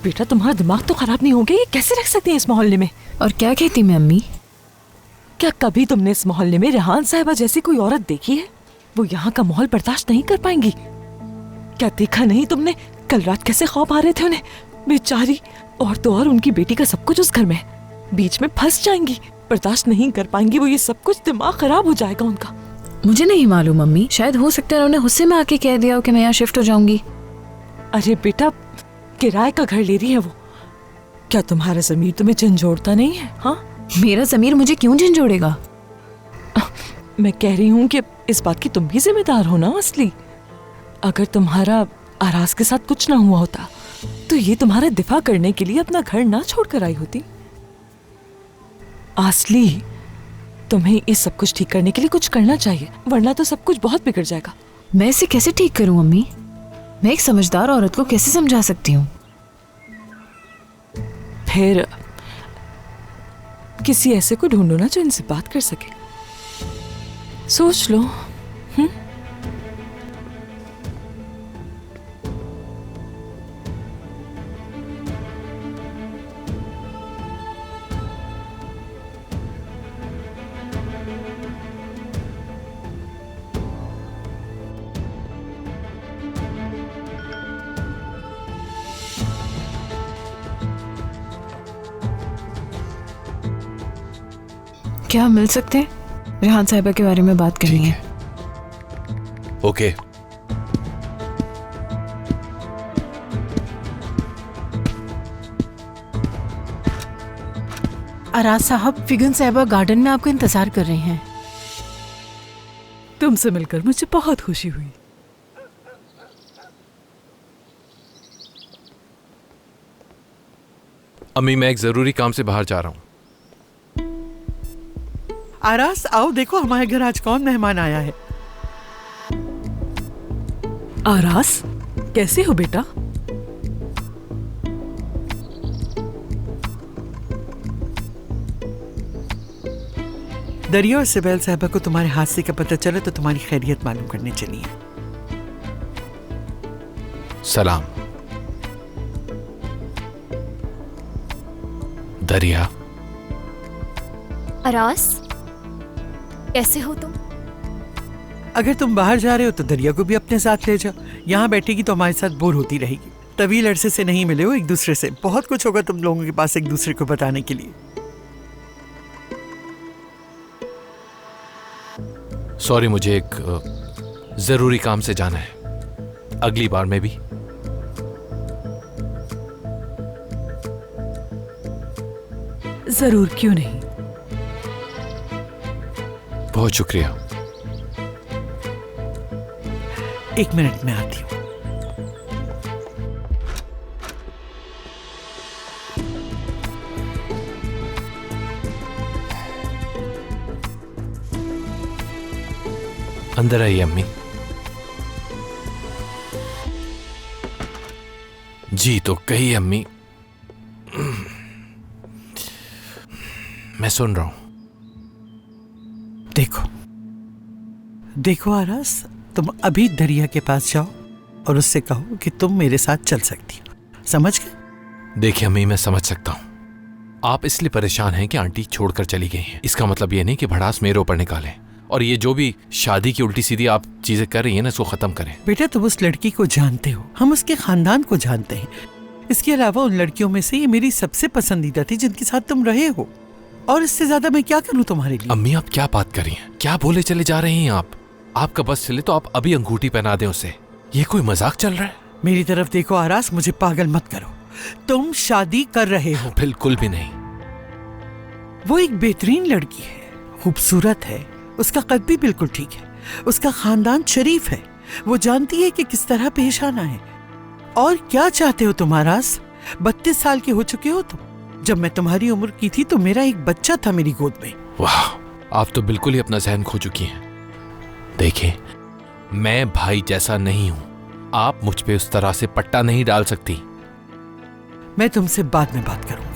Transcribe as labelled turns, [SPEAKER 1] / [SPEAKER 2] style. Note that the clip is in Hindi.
[SPEAKER 1] बेटा तुम्हारा दिमाग तो खराब नहीं हो गया? ये कैसे रख सकती हैं इस मोहल्ले में?
[SPEAKER 2] और क्या कहती मैं अम्मी?
[SPEAKER 1] क्या कभी तुमने इस मोहल्ले में रेहान साहिबा जैसी कोई औरत देखी है? वो यहाँ का माहौल बर्दाश्त नहीं कर पाएंगी। क्या देखा नहीं तुमने कल रात कैसे ख्वाब आ रहे थे उन्हें? बेचारी, और तो और उनकी बेटी का सब कुछ उस घर में है। बीच में फंस जाएंगी, बर्दाश्त नहीं कर पाएंगी वो ये सब कुछ। दिमाग खराब हो जाएगा उनका।
[SPEAKER 2] मुझे नहीं मालूम अम्मी, शायद हो सकता है उन्होंने गुस्से में आके कह दिया हो कि मैं यहाँ शिफ्ट हो जाऊंगी।
[SPEAKER 1] अरे बेटा, किराए का घर ले रही है वो। क्या तुम्हारा ज़मीर तुम्हें झंझोड़ता नहीं है? हाँ,
[SPEAKER 2] मेरा ज़मीर मुझे क्यों झंझोड़ेगा?
[SPEAKER 1] मैं कह रही हूँ कि इस बात की तुम भी जिम्मेदार हो ना असली। अगर तुम्हारा आराज के साथ कुछ ना हुआ होता तो ये तुम्हारा दिफा करने के लिए अपना घर ना छोड़कर आई होती। असली, तुम्हें इस सब कुछ ठीक करने के लिए कुछ करना चाहिए, वरना तो सब कुछ बहुत बिगड़ जाएगा।
[SPEAKER 2] मैं इसे कैसे ठीक करूं अम्मी? मैं एक समझदार औरत को कैसे समझा सकती हूँ?
[SPEAKER 1] फिर किसी ऐसे को ढूंढो ना जो इनसे बात कर सके। सोच लो।
[SPEAKER 2] क्या मिल सकते हैं? रेहान साहिबा के बारे में बात करनी है।
[SPEAKER 3] ओके।
[SPEAKER 4] आराज साहब, फिगन साहिबा गार्डन में आपका इंतजार कर रहे हैं।
[SPEAKER 5] तुमसे मिलकर मुझे बहुत खुशी हुई।
[SPEAKER 3] अम्मी, मैं एक जरूरी काम से बाहर जा रहा हूँ।
[SPEAKER 6] आरास, आओ देखो हमारे घर आज कौन मेहमान आया है।
[SPEAKER 5] आरास, कैसे हो बेटा?
[SPEAKER 6] दरिया और सिबैल साहबा को तुम्हारे हादसे का पता चला तो तुम्हारी खैरियत मालूम करने चली है।
[SPEAKER 3] सलाम। दरिया।
[SPEAKER 7] आरास, कैसे हो तुम?
[SPEAKER 6] अगर तुम बाहर जा रहे हो तो दरिया को भी अपने साथ ले जाओ। यहाँ बैठेगी तो हमारे साथ बोर होती रहेगी। तवील अरसे से नहीं मिले हो एक दूसरे से, बहुत कुछ होगा तुम लोगों के पास एक दूसरे को बताने के लिए।
[SPEAKER 3] सॉरी, मुझे एक जरूरी काम से जाना है। अगली बार में भी।
[SPEAKER 5] जरूर, क्यों नहीं।
[SPEAKER 3] बहुत शुक्रिया।
[SPEAKER 6] 1 मिनट में आती हूँ।
[SPEAKER 3] अंदर आइए अम्मी। जी तो कही अम्मी। मैं सुन रहा हूं।
[SPEAKER 6] देखो आरास, तुम अभी दरिया के पास जाओ और उससे कहो कि तुम मेरे साथ चल सकती हो। समझ गए?
[SPEAKER 3] देखिए अम्मी, मैं समझ सकता हूं। आप इसलिए परेशान हैं कि आंटी छोड़कर चली गई हैं। इसका मतलब ये नहीं कि भड़ास मेरे ऊपर निकालें, और ये जो भी शादी की उल्टी सीधी आप चीजें कर रही हैं ना, इसको खत्म करें।
[SPEAKER 6] बेटा, तुम उस लड़की को जानते हो, हम उसके खानदान को जानते हैं। इसके अलावा उन लड़कियों में से ये मेरी सबसे पसंदीदा थी जिनके साथ तुम रहे हो, और इससे ज्यादा मैं क्या करूं तुम्हारे लिए?
[SPEAKER 3] अम्मी, आप क्या बात कर रही हैं? क्या बोले चले जा रही हैं आप? आपका बस चले तो आप अभी अंगूठी पहना दें उसे। ये कोई मजाक चल रहा है?
[SPEAKER 6] मेरी तरफ देखो आरास, मुझे पागल मत करो। तुम शादी कर रहे हो?
[SPEAKER 3] बिल्कुल भी नहीं।
[SPEAKER 6] वो एक बेहतरीन लड़की है, खूबसूरत है, उसका कद भी बिल्कुल ठीक है, उसका खानदान शरीफ है। वो जानती है कि किस तरह पेश आना है। और क्या चाहते हो तुम आरास? 32 साल के हो चुके हो तुम। जब मैं तुम्हारी उम्र की थी तो मेरा एक बच्चा था मेरी गोद में।
[SPEAKER 3] वाह, आप तो बिल्कुल ही अपना जहन खो चुकी हैं। देखिए, मैं भाई जैसा नहीं हूं। आप मुझ पे उस तरह से पट्टा नहीं डाल सकती।
[SPEAKER 6] मैं तुमसे बाद में बात करूंगा।